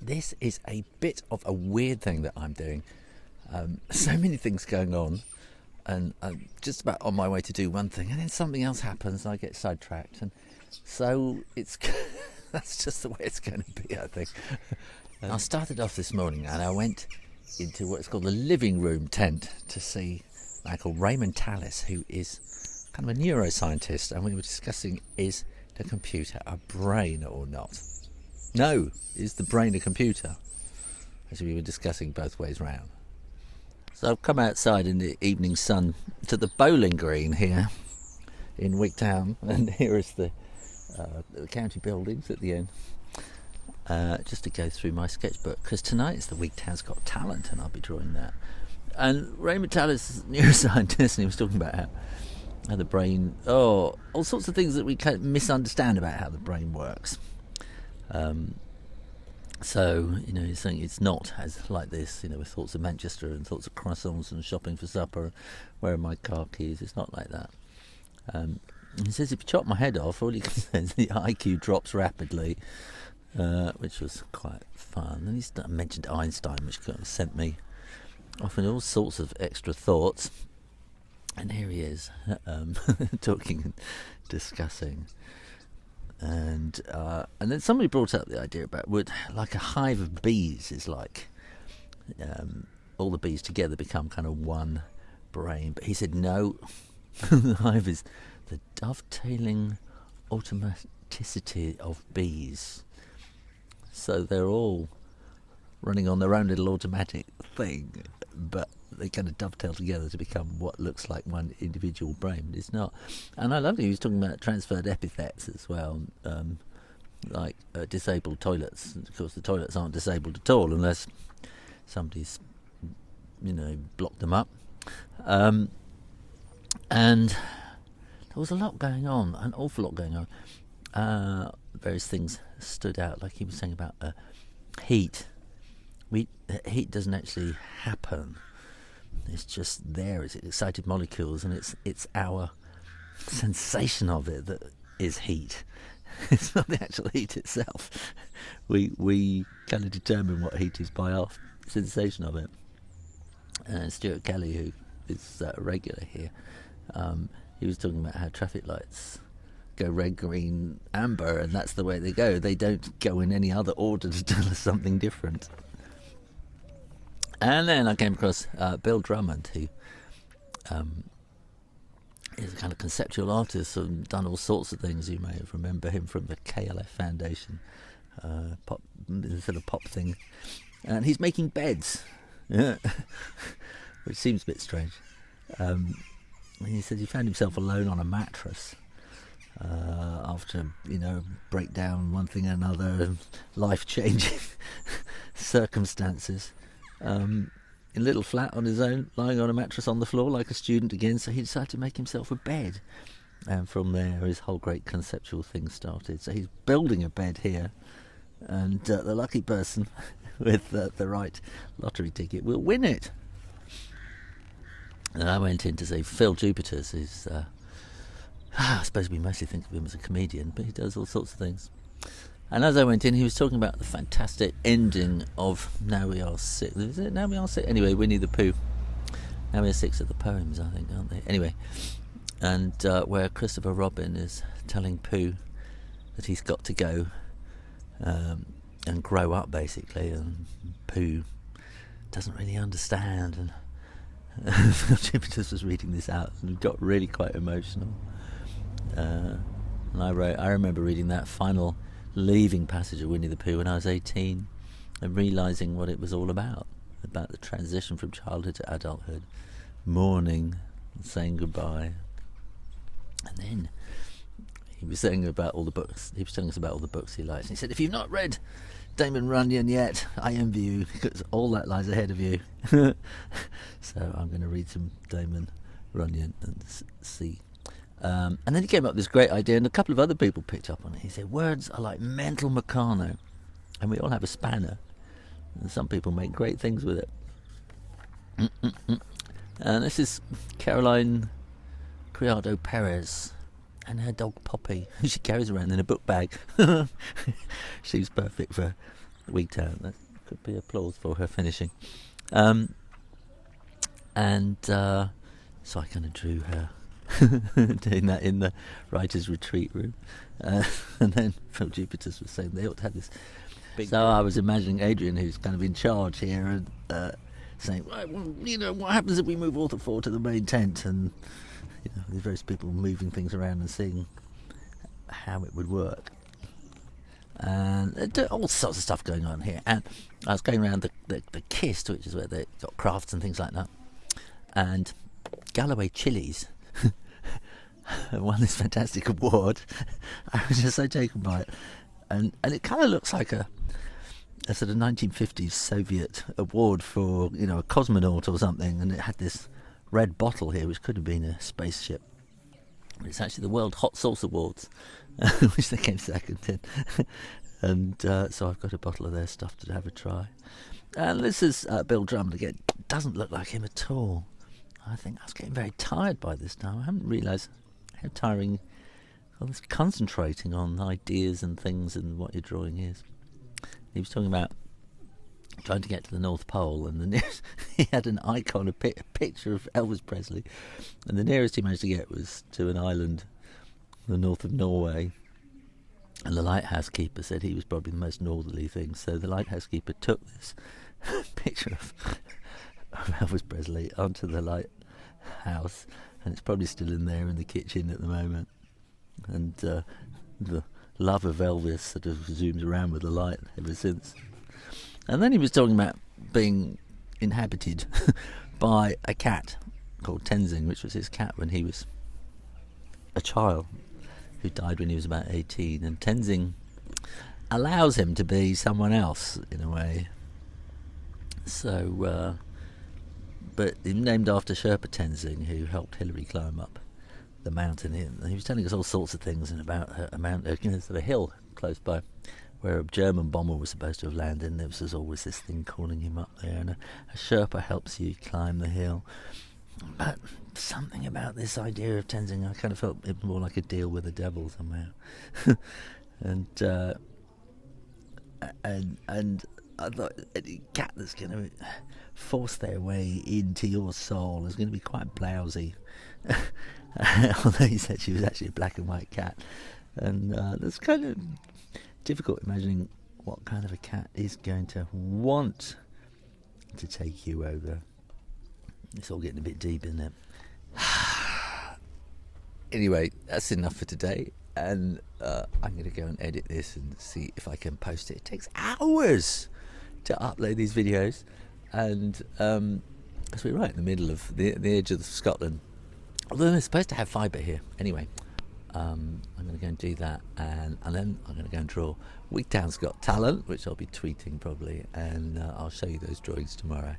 this is a bit of a weird thing that I'm doing. So many things going on, and I'm just about on my way to do one thing, and then something else happens, and I get sidetracked, and so it's that's just the way it's going to be, I think. I started off this morning, and I went into what's called the living room tent to see a man called Raymond Tallis, who is kind of a neuroscientist, and we were discussing, is the computer a brain or not? No, is the brain a computer? As we were discussing both ways round. So I've come outside in the evening sun to the bowling green here in Wigtown, and here is the county buildings at the end, just to go through my sketchbook, because tonight is the Wigtown's Got Talent, and I'll be drawing that. And Raymond Tallis is a neuroscientist, and he was talking about how the brain, all sorts of things that we kind of misunderstand about how the brain works. So, he's saying it's not as like this, with thoughts of Manchester and thoughts of croissants and shopping for supper, where are my car keys? It's not like that. He says if you chop my head off, all you can say is the IQ drops rapidly, which was quite fun. And he mentioned Einstein, which kind of sent me off in all sorts of extra thoughts. And here he is, talking and discussing. And then somebody brought up the idea about like a hive of bees is like all the bees together become kind of one brain. But he said no, the hive is the dovetailing automaticity of bees. So they're all running on their own little automatic thing, but they kind of dovetail together to become what looks like one individual brain, but it's not. And I love that he was talking about transferred epithets as well, like disabled toilets. Of course, the toilets aren't disabled at all unless somebody's, blocked them up. And there was a lot going on, an awful lot going on. Various things stood out, like he was saying about heat. Heat doesn't actually happen. It's just there. It's excited molecules, and it's our sensation of it that is heat. It's not the actual heat itself. We kind of determine what heat is by our sensation of it. And Stuart Kelly, who is a regular here, he was talking about how traffic lights go red, green, amber, and that's the way they go. They don't go in any other order to tell us something different. And then I came across Bill Drummond, who is a kind of conceptual artist and done all sorts of things. You may remember him from the KLF Foundation, pop thing. And he's making beds, which seems a bit strange. And he said he found himself alone on a mattress after, breakdown, one thing and another, life-changing circumstances. In a little flat on his own, lying on a mattress on the floor like a student again, so he decided to make himself a bed. And from there, his whole great conceptual thing started. So he's building a bed here, and the lucky person with the right lottery ticket will win it. And I went in to see Phil Jupitus, who's, I suppose we mostly think of him as a comedian, but he does all sorts of things. And as I went in, he was talking about the fantastic ending of Now We Are Six. Is it Now We Are Six? Anyway, Winnie the Pooh. Now We Are Six are the poems, I think, aren't they? Anyway, and where Christopher Robin is telling Pooh that he's got to go and grow up, basically, and Pooh doesn't really understand. And Jupitus was reading this out and got really quite emotional. And I remember reading that final leaving passage of Winnie the Pooh when I was 18 and realising what it was all about the transition from childhood to adulthood, mourning and saying goodbye. And then he was saying about all the books. He was telling us about all the books he likes. And he said, if you've not read Damon Runyon yet, I envy you, because all that lies ahead of you. So I'm going to read some Damon Runyon and see. And then he came up with this great idea, and a couple of other people picked up on it. He said, words are like mental Meccano, and we all have a spanner, and some people make great things with it. And this is Caroline Criado Perez and her dog Poppy, who she carries around in a book bag. She's perfect for Wigtown. That could be applause for her finishing. So I kind of drew her doing that in the writer's retreat room. And then Phil Jupitus was saying they ought to have this big... So I was imagining Adrian, who's kind of in charge here, and saying, right, well, you know, what happens if we move all the four to the main tent? And, you know, there's various people moving things around and seeing how it would work. And all sorts of stuff going on here. And I was going around the Kist, which is where they've got crafts and things like that. And Galloway Chilies won this fantastic award. I was just so taken by it. And it kind of looks like a sort of 1950s Soviet award for, you know, a cosmonaut or something. And it had this red bottle here, which could have been a spaceship. It's actually the World Hot Sauce Awards, which they came second in. And so I've got a bottle of their stuff to have a try. And this is Bill Drummond again. Doesn't look like him at all. I think I was getting very tired by this time. I haven't realised how tiring all this concentrating on ideas and things and what your drawing is. He was talking about trying to get to the North Pole, and he had an icon, a picture of Elvis Presley, and the nearest he managed to get was to an island in the north of Norway, and the lighthouse keeper said he was probably the most northerly thing, so the lighthouse keeper took this picture of Elvis Presley onto the lighthouse, and it's probably still in there in the kitchen at the moment, and the love of Elvis sort of zooms around with the light ever since. And then he was talking about being inhabited by a cat called Tenzing, which was his cat when he was a child, who died when he was about 18. And Tenzing allows him to be someone else, in a way. So, but he's named after Sherpa Tenzing, who helped Hillary climb up the mountain. And he was telling us all sorts of things and about a mountain, you know, sort of a hill close by, where a German bomber was supposed to have landed, and there was always this thing calling him up there, and a Sherpa helps you climb the hill. But something about this idea of Tenzing, I kind of felt it more like a deal with the devil somehow. and I thought a cat that's going to force their way into your soul is going to be quite blousy. Although he said she was actually a black and white cat, and that's kind of difficult imagining what kind of a cat is going to want to take you over. It's all getting a bit deep, isn't it? Anyway, that's enough for today, and I'm going to go and edit this and see if I can post it. It takes hours to upload these videos, and as we're right in the middle of the edge of Scotland, although they're supposed to have fibre here. Anyway, I'm going to go and do that, and then I'm going to go and draw Wigtown's Got Talent, which I'll be tweeting probably, and I'll show you those drawings tomorrow.